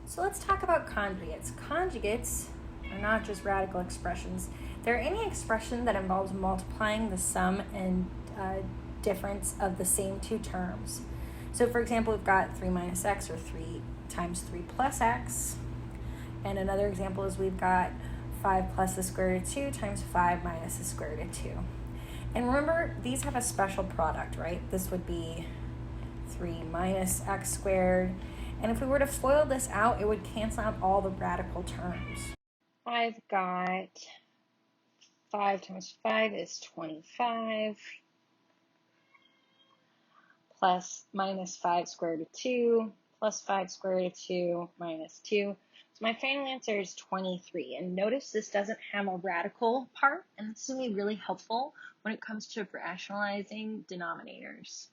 So let's talk about conjugates. Conjugates are not just radical expressions. They're any expression that involves multiplying the sum and difference of the same two terms. So for example, we've got 3 minus x, or 3 times 3 plus x. And another example is we've got 5 plus the square root of 2 times 5 minus the square root of 2. And remember, these have a special product, right? This would be 3 minus x squared. And if we were to FOIL this out, it would cancel out all the radical terms. I've got 5 times 5 is 25, plus minus 5 square root of 2, plus 5 square root of 2, minus 2. So my final answer is 23. And notice this doesn't have a radical part, and this is going to be really helpful when it comes to rationalizing denominators.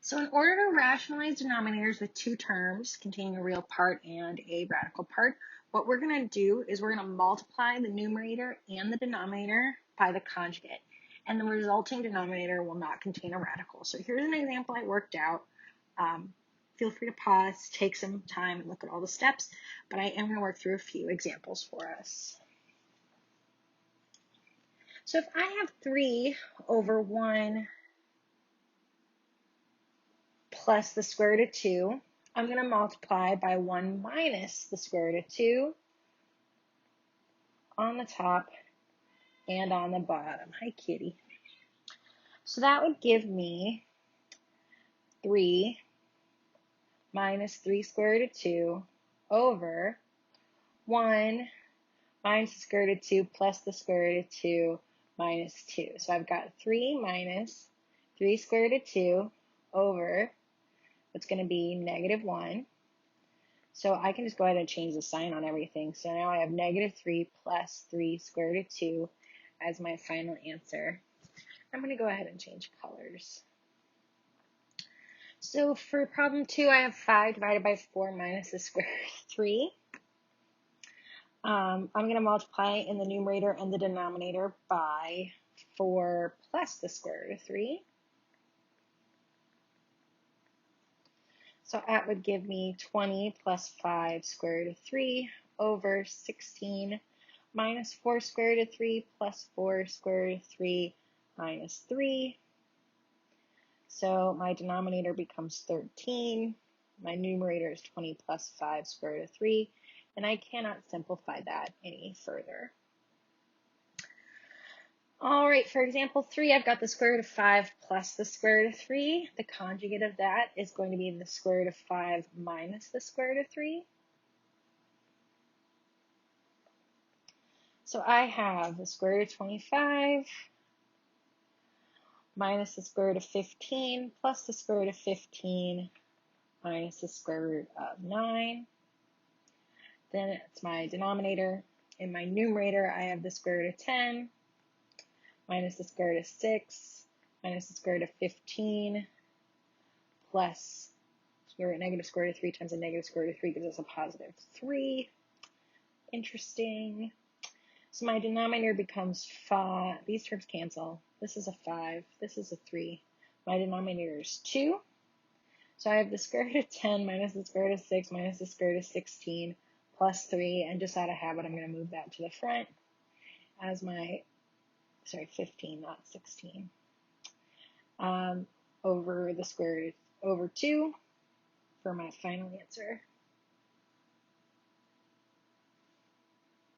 So in order to rationalize denominators with two terms containing a real part and a radical part, what we're going to do is we're going to multiply the numerator and the denominator by the conjugate, and the resulting denominator will not contain a radical. So here's an example I worked out. Feel free to pause, take some time, and look at all the steps, but I am going to work through a few examples for us. So if I have 3 over 1 plus the square root of 2, I'm going to multiply by 1 minus the square root of 2 on the top and on the bottom. Hi, kitty. So that would give me 3 minus 3 square root of 2 over 1 minus the square root of 2 plus the square root of 2 minus 2. So I've got 3 minus 3 square root of 2 over what's going to be negative 1. So I can just go ahead and change the sign on everything. So now I have negative 3 plus 3 square root of 2 as my final answer. I'm going to go ahead and change colors. So for problem 2, I have 5 divided by 4 minus the square root of 3. I'm going to multiply in the numerator and the denominator by 4 plus the square root of 3. So that would give me 20 plus 5 square root of 3 over 16 minus 4 square root of 3 plus 4 square root of 3 minus 3. So my denominator becomes 13. My numerator is 20 plus 5 square root of 3. And I cannot simplify that any further. All right, for example 3, I've got the square root of 5 plus the square root of 3. The conjugate of that is going to be the square root of 5 minus the square root of 3. So I have the square root of 25 minus the square root of 15 plus the square root of 15 minus the square root of 9. Then it's my denominator. In my numerator, I have the square root of 10 minus the square root of 6 minus the square root of 15 plus negative square root of 3 times a negative square root of 3 gives us a positive 3. Interesting. So my denominator becomes 5. These terms cancel. This is a 5. This is a 3. My denominator is 2. So I have the square root of 10 minus the square root of 6 minus the square root of 16 plus 3. And just out of habit, I'm going to move that to the front as my 15, not 16, over the square root over 2 for my final answer.